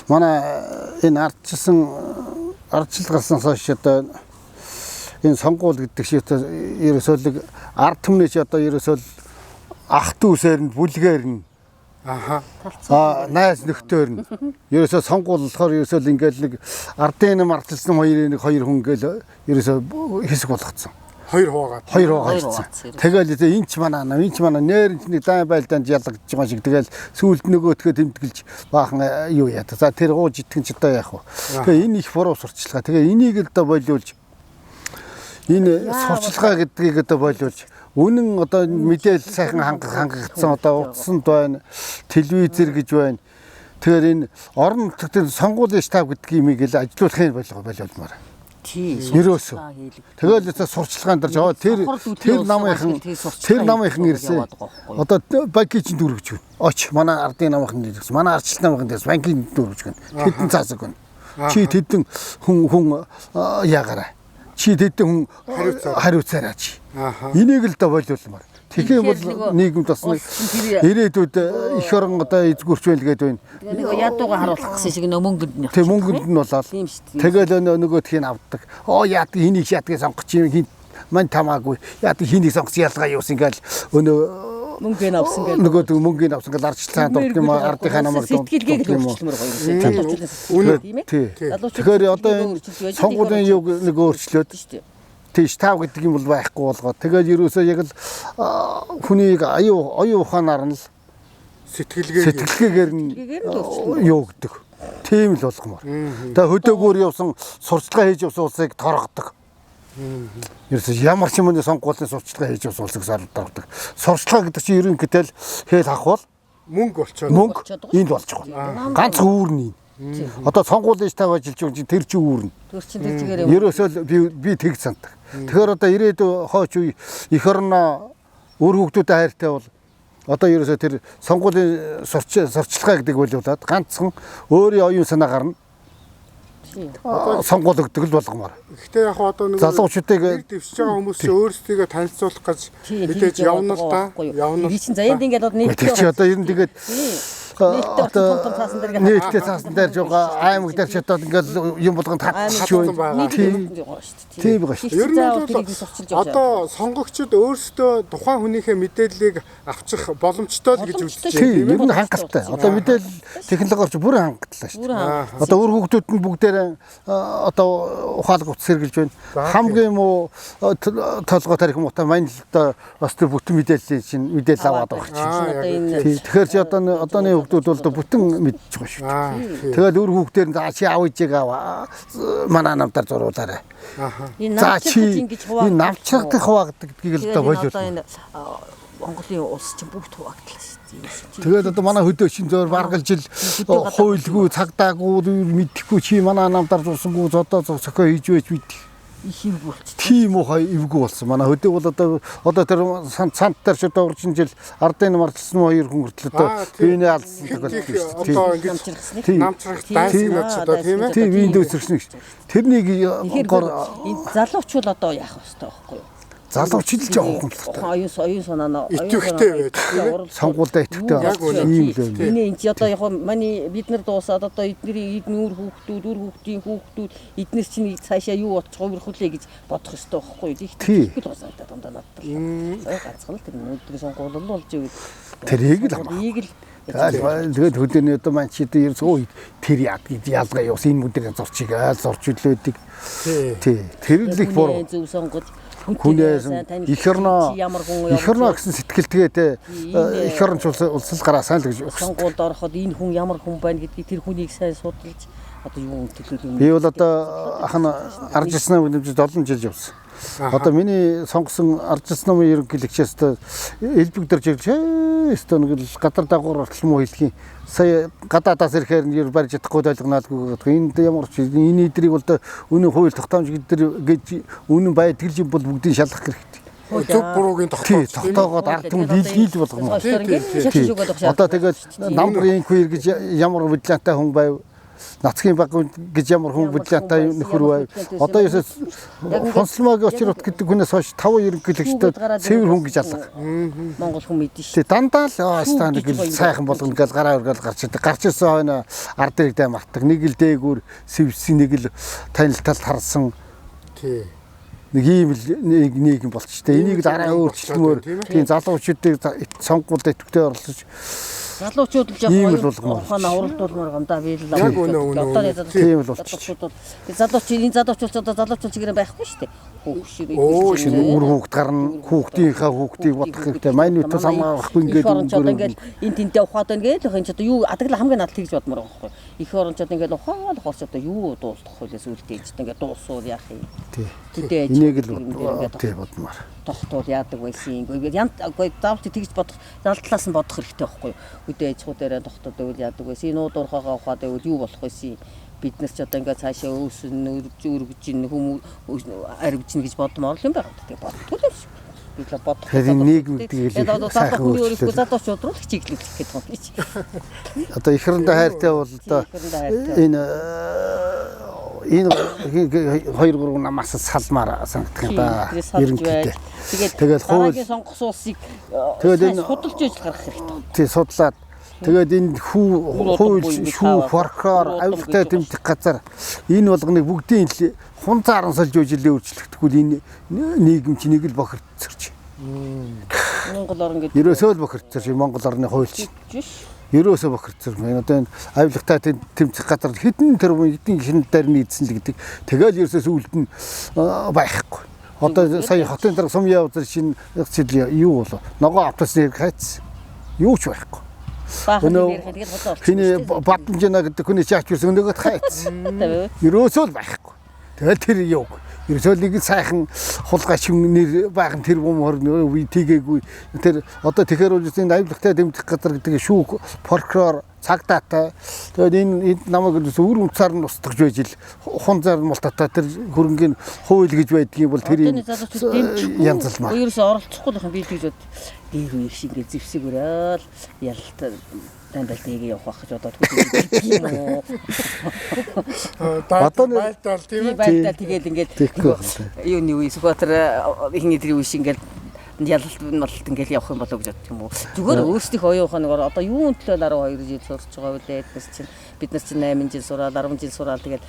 манай энэ ардчилгалснаас хойш одоо энэ сонгуул гэдэг шиг одоо ерөөсөө ард түмнийч одоо ерөөсөө ах дүүсээр нь бүлгээр нь найз нөхдөр нь ерөөсөө сонгуул болохоор ерөөсөө ингээл нэг ардын нам ардчилсан хоёр хүн гээл ерөөсөө хэсэг болгоцсон. Хоёр хувагаад. Тэгэл энэ ч манай нээр нэг дай байлдаанд ялгаж байгаа шиг тэгэл сүүлд нөгөөдгөө тэмдэглэж баахан юу яа. За тэр гууж итгэн ч одоо яах вэ? Тэгээ энэ их буруу сурчилгаа. Тэгээ энийг л одоо бойлуулж энэ сурчилгаа гэдгийг одоо бойлуулж үнэн одоо мэдээлэл сайхан хангагдсан одоо утсанд байна, телевизэр гэж байна. Тэгэхээр энэ орон нутгийн сонгуулийн штаб гэдэг имийг л ажилуулахын болоомоор. Ерөөсөө. Тэгэл сурчлагаан дээр тэр намынхан ирсэн. Одоо банкийн дүүргэж байна. Оч манай ардын намынхан ирсэн. Манай ардчлал намынхан дээрс банкийн дүүргэж байна. Тэдэн цаасаг байна. Чи тэдэн хүн яагараа. Чи тэдэн хүн хариуцаараач. Энийг л да болиулмаар. Тэгэхээр бол нийгэмд бас нэг ирээдүйд их орон одоо эзгүрч байл гэдэг байна. Нэг ядууга харуулах гэсэн шиг мөнгөнд нь. Тэг мөнгөнд нь болоод. Тэгэл нөгөөдхийг авдаг. Яад хэнийг шатгийг сонгох юм мань тамаагүй. Яад хэнийг сонгох ялгаа юусэн ингээл мөнгөний авсан гэл нөгөөд мөнгөний авсан гэл ардчлалаа дурд юм ардынхаа намайг сэтгэлгээг өөрчлөмөр гоё юм. Тэгэхээр одоо энэ сонгуулийн юг нэг өөрчлөөд тийш тав гэдэг юм бол байхгүй болгоо. Тэгээд ерөөсөө яг л хүнийг оюун ухаанаар нь сэтгэлгээгээр нь юу гэдэг. Тийм л болгомоор. Тэгээд хөдөөгөр явсан сурчлагаа хийж явсан улсыг торгодог. Ерөөсөө ямар ч юмны сонгуулийн сурчлагаа хийж явсан улсыг торгодог. Сурчлага гэдэг чинь ерөнхийдөө хэл авах бол мөнгө болчиход. Мөнгө энд болчихгоо. Ганц үүрний. Одоо сонгуулийн штаб ажиллаж байгаа чинь тэр чинь үүрнэ. Тэр чинь тэр чигээр ерөөсөө би тэг сандаг. Тэгэхээр одоо ирээдүйн хойч үе их орноо өөр хүүхдүүдэд хайртай бол одоо ерөөсөө тэр сонгуулийн сурчлагаа гэдэг боловлаад ганцхан өөрийн оюун санаа гарна. Сонгуулөгдөг л болгомоор. Гэхдээ яг одоо нэг залуучуудыг дэвшиж байгаа хүмүүс өөрсдийгөө танилцуулах гэж мэдээж явна л да. Явна. Би чинь заяад ингээд одоо нийтдээ чи одоо ер нь тэгээд нийтдээ цаасан дээр жоо аймаг дээр ч одоо ингээд юм болгонд хатчих байна. Тийм байгаа шүү. Ер нь одоо сонгогчид өөрсдөө тухайн хүнийхээ мэдээллийг авчих боломжтой л гэж үздэг тийм ер нь хангалттай. Одоо мэдээлэл технологиор ч бүрэн хангалттай шүү. Одоо өөр хүүхдүүд нь бүгдээрээ одоо ухаалаг утас хэрглэж байна. Хамгийн муу толгой тарих муутай манилда бас тэр бүтэн мэдээлэл аваад байгаа чинь. Тэгэхээр чи одооны хүүхдүүд бол бүтэн мэдчихэж байгаа шүү. Тэгээд өөр хүүхдээр чи аав ээжийг манай намтар зуруулаарай. За чи энэ навчрагдах хуваагддаг гэдгийг л одоо болиул. Монголын улс чинь бүгд хуваагдлаа шүү. Тэгээд одоо манай хөдөө шин зөөр баргалж ил хуйлгүй цагдаагүй мэдхгүй чи манай намтар зурсангүй одоо зохио хийж байж мэдэх. Их юм болчих. Тийм уу эвгүй болсон. Манай хөдөө бол одоо тэр цант дээр ч одоо уржин жил ардын нам ардчилсан хоёр хүн хүртэл одоо биений алдсан төгөлдөг шүү. Одоо ингэж намчрах дайсан ч одоо тийм ээ. Тийм биеийн дөсрөсөн шүү. Тэрнийг залуучууд одоо яах вэ байхгүй юу? Залуучилж байгаа хүн л та. Оюун санаа итгэвтэй байдаг. Сонгуультай итгэвтэй ийм л байна. Энэ энэ одоо яг манай бид нар дуусаад одоо эдний нүүр хүүхдүүд эднэр чинь цаашаа юу бодчих хувирхуулъя гэж бодох ёстой байхгүй юу? Их л басаа дандаа надад. Ганцхан л тэр өнөөдрийн сонгуул болж ивэл тэрийг л тэгээд хөдөөний одоо маань чи тэр ялгаа явсан энэ мөдрийн зурчиг зурч үлээдэг. Тий. Тэр л их буруу. Зөв сонгож хүнээс их орноо гэсэн сэтгэлтэйгээд их орнч улсал гараа сайн л гэж сонгуульд ороход энэ хүн ямар хүн байна гэдгийг тэр хүнийг сайн судалж одоо юу төлөөлөх юм. Би бол одоо ахна ардчилсан нэмж 7 жил явсан. Одоо миний сонгосон ардчилсан намын ерөнхийлөгчөөс элбэг дэрж ирж нэг гадар дагуур ортлон муу хэлхийн сая гадаадаас ирэхээр нь барьж чадахгүй ойлгонаалгүй гэх энд ямар ч энэ эдрийг бол үнэн хууль тогтоомж гэж үнэн байдаг юм бол бүгдийг шалгах хэрэгтэй. Зөв буруугийн тогтоогоод ард түмэд дийлгийл болгоно. Одоо тэгээд намрын инквайр гэж ямар бодлоотой хүн байв нацгийн баг гэж ямар хүн бүлээтай нөхөр бай. Одоо ерөөс Хонсломогийн очрот гэдэг хүнээс хойш 5 ерөнхийлөгчдөд цэвэр хүн гэж алга. Монгол хүн мэдэн шүү. Тэ дандаа л станд гэл сайхан болгоно гэж гараа өргөөл гарч идэг. Гарч ирсэн хойно ард иргэдээ мартаг. Нэг л дээгүүр сэвсэн, нэг л танил талд харсан. Тий. Нэг ийм л нийгэм болчихтой. Энийг дараа өөрчлөлмөр тийм залуучуудыг сонгуульд идэвхтэй орлож Залуучууд л жоохон ухаанаа уралдуулмаар гомдаа би л яг өнөө тийм л болчих. залуучууд одоо залуучууд чигээр байхгүй шүү дээ. Өөр хүүхд гарна, хүүхдийнхээ хүүхдийг бодох хэрэгтэй. Майны утас хамгаахгүй Их орончууд ингээд энэ тэнтэй ухаад байна гээл энэ ч одоо юу адаг л хамгийн надад тэгж бодмоор байгаа байхгүй. Их орончууд ингээд ухаал хоорч одоо юу дуусдах хөлөөс үлдээж ингээд дуусуул яах юм. Тий. Энийг л тий бодмоор. Тогтвол яадаг байсан. Үгүй заавч тэгж бодох залтлаас нь бодох хэрэгтэй байхгүй. Үдээ ээж хуудаараа тогтоод байвал яадаг байсан. Энэ уурхагаа ухаад байвал юу болох байсан. Бид нар ч одоо ингээд цаашаа өөсөн өргөж ин хүмүүс арвжин гэж бодмоор юм байна. Тэгээ бодтгүй л шүү. Би л бодох. Тэгэхээр нийгэмдээ л сайхан өөрсдөө залуучууд руу чиглүүлэх гэдэг юм биш. Одоо их хэрэндээ хайртай бол одоо энэ 2-3 намаас салмаар санагдах юм да. Ерөнхийдөө. Тэгээд хууль сонгох суусыг тэгээд энэ судалж ижил гаргах хэрэгтэй. тий судлаад тэгээд энэ хууль шүүх форкоор авилгатай тэмдэх газар энэ болгоныг бүгдийн хунцааран сольж үжилээ өөрчлөгдөхгүй энэ нийгэм чинь нэг л бохирдсорч. Монгол орн гэдэг ерөөсөө л бохирдсорч Монгол орны хууль чинь. Ерөөсөө бохирдсорч. Одоо энэ авилгатай тэмдэх газар хэдэн тэрбум эдийн шинээр нийцсэн л гэдэг. Тэгэл ерөөсөө сүулт нь байхгүй. Одоо сая хотын дарга сумын явдал шинэ зээл юу болов? Ногоо автосны хайц. Юу ч байхгүй. Хиний бадамжина гэдэг хүний чаач юусэн нөгөөд хайц. Ерөөсөө л байхгүй. Тэгэл тэр юу. Ерөөсөө нэг сайхан хулгайч нэр байхын тэр бом хорно тийгээгүй. Тэр одоо тэгэхээр үл авилгатай дэмжих газар гэдэг шүүх прокурор цагдаатай. Тэгээд энэ намайг өр үнцаар нь устгаж байж ил хунзаар нь мултатай тэр хөрөнгөний хууль гэж байдгийг бол тэр янзалмаа. Ерөөсөө оролцохгүй л юм би тэгж бод. Дээр үеиг шиг ингээд зэвсэг өрөөл ялалт дандаа тэгээ явах гэж бодоод тийм үү. Байлдаал тийм ээ. Байлдаал тэгээд ингээд юуны үе Сүхбаатар ихний тэр үе шиг ингээд ялалт ингээл явах юм болоо гэж бодчих юм уу. Зүгээр өөрсдийнхөө оюун ухаанаар одоо юун төлөө 12 жил сурч байгаа вэ? Бид нар чинь 8 жил сураад 10 жил сураад тэгээд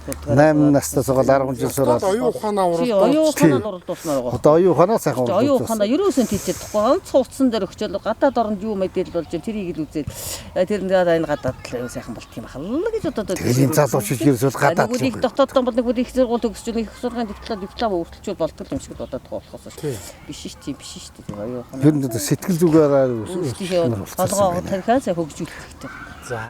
8 настаас гол 10 жил сураад оюун ухаанаа уралдуулмаар байгаа. Одоо оюун ухаанаа сайхан уралдуулсан. Оюун ухаанаа ерөөсөө тийчээд тахгүй. Онц хуцсан дээр өгчөөл гадаад оронд юу мэдээлэл болж тэрийг л үзээд тэр энэ гадаад л сайхан болт юм ахал гэж бодоод тэгээд энэ залуучууд ерөөсөө гадаад нэг их дотооддоо бол нэг их сургууль төгсөж их сургуулийн диплом өртөлчүүл болдог юм шиг бодоод байгаа болохоос биш шүү дээ. Оюун ухаанаа. Ер нь сэтгэл зүгээрээ толгоо тарихаас хөгжүүлэх хэрэгтэй.